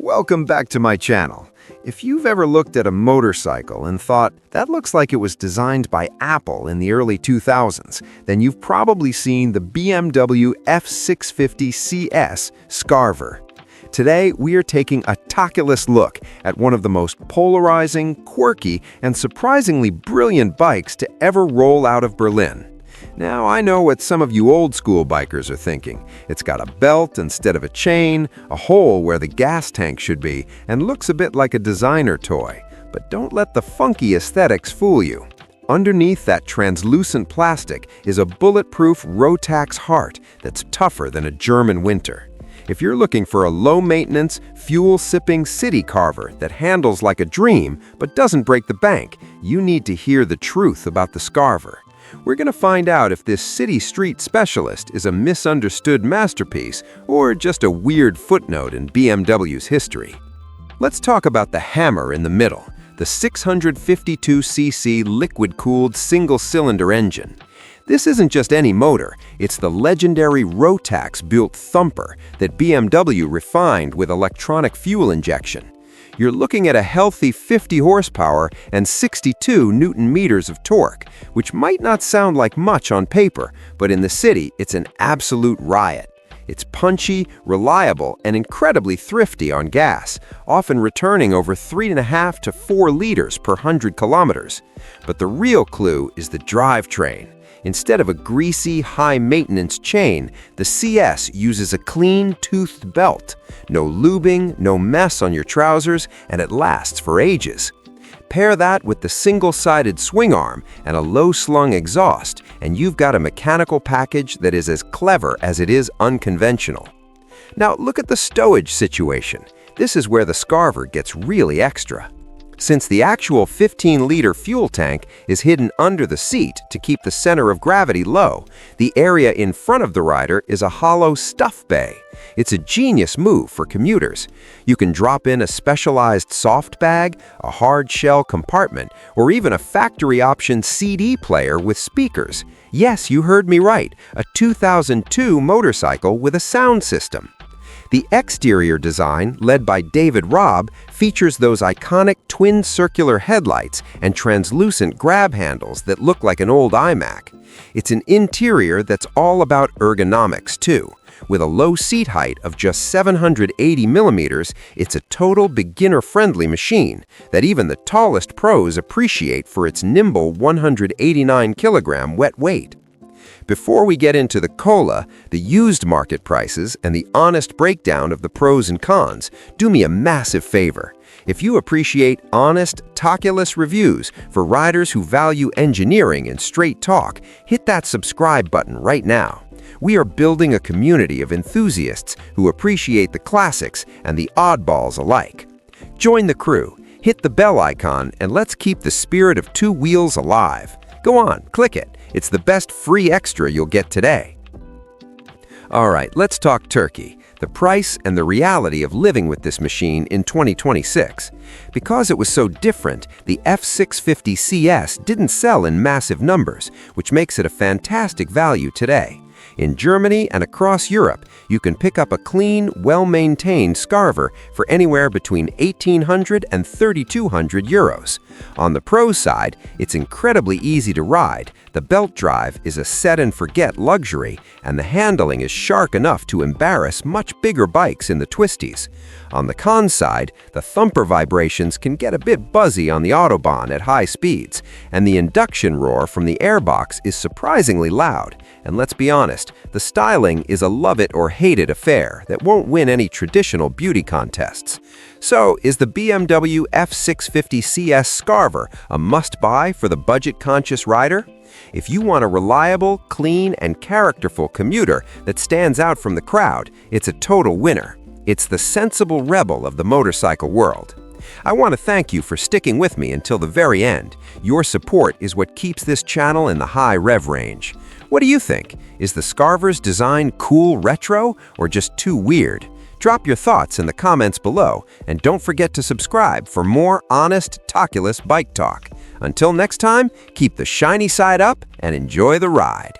Welcome back to my channel. If you've ever looked at a motorcycle and thought, that looks like it was designed by Apple in the early 2000s, then you've probably seen the BMW F650 CS Scarver. Today, we are taking a Tacheles look at one of the most polarizing, quirky, and surprisingly brilliant bikes to ever roll out of Berlin. Now, I know what some of you old-school bikers are thinking. It's got a belt instead of a chain, a hole where the gas tank should be, and looks a bit like a designer toy. But don't let the funky aesthetics fool you. Underneath that translucent plastic is a bulletproof Rotax heart that's tougher than a German winter. If you're looking for a low-maintenance, fuel-sipping city carver that handles like a dream but doesn't break the bank, you need to hear the truth about the Scarver. We're going to find out if this city street specialist is a misunderstood masterpiece or just a weird footnote in BMW's history. Let's talk about the hammer in the middle, the 652cc liquid-cooled single-cylinder engine. This isn't just any motor, it's the legendary Rotax-built thumper that BMW refined with electronic fuel injection. You're looking at a healthy 50 horsepower and 62 Newton-meters of torque, which might not sound like much on paper, but in the city, it's an absolute riot. It's punchy, reliable, and incredibly thrifty on gas, often returning over 3.5 to 4 liters per 100 kilometers. But the real clue is the drivetrain. Instead of a greasy, high-maintenance chain, the CS uses a clean-toothed belt. No lubing, no mess on your trousers, and it lasts for ages. Pair that with the single-sided swing arm and a low-slung exhaust, and you've got a mechanical package that is as clever as it is unconventional. Now, look at the stowage situation. This is where the Scarver gets really extra. Since the actual 15-liter fuel tank is hidden under the seat to keep the center of gravity low, the area in front of the rider is a hollow StuffBay. It's a genius move for commuters. You can drop in a specialized soft bag, a hard-shell compartment, or even a factory-option CD player with speakers. Yes, you heard me right, a 2002 motorcycle with a sound system. The exterior design, led by David Robb, features those iconic twin circular headlights and translucent grab handles that look like an old iMac. It's an interior that's all about ergonomics, too. With a low seat height of just 780 millimeters, it's a total beginner-friendly machine that even the tallest pros appreciate for its nimble 189-kilogram wet weight. Before we get into the cola, the used market prices, and the honest breakdown of the pros and cons, do me a massive favor. If you appreciate honest, Tacheles reviews for riders who value engineering and straight talk, hit that subscribe button right now. We are building a community of enthusiasts who appreciate the classics and the oddballs alike. Join the crew, hit the bell icon, and let's keep the spirit of two wheels alive. Go on, click it. It's the best free extra you'll get today. All right, let's talk Turkey, the price and the reality of living with this machine in 2026. Because it was so different, the F650 CS didn't sell in massive numbers, which makes it a fantastic value today. In Germany and across Europe, you can pick up a clean, well-maintained Scarver for anywhere between 1,800 and 3,200 euros. On the pro side, it's incredibly easy to ride, the belt drive is a set-and-forget luxury, and the handling is sharp enough to embarrass much bigger bikes in the twisties. On the con side, the thumper vibrations can get a bit buzzy on the Autobahn at high speeds, and the induction roar from the airbox is surprisingly loud. And let's be honest, the styling is a love-it-or-hate-it affair that won't win any traditional beauty contests. So, is the BMW F650 CS Scarver a must-buy for the budget-conscious rider? If you want a reliable, clean, and characterful commuter that stands out from the crowd, it's a total winner. It's the sensible rebel of the motorcycle world. I want to thank you for sticking with me until the very end. Your support is what keeps this channel in the high rev range. What do you think? Is the Scarver's design cool retro or just too weird? Drop your thoughts in the comments below, and don't forget to subscribe for more honest, Tacheles bike talk. Until next time, keep the shiny side up and enjoy the ride.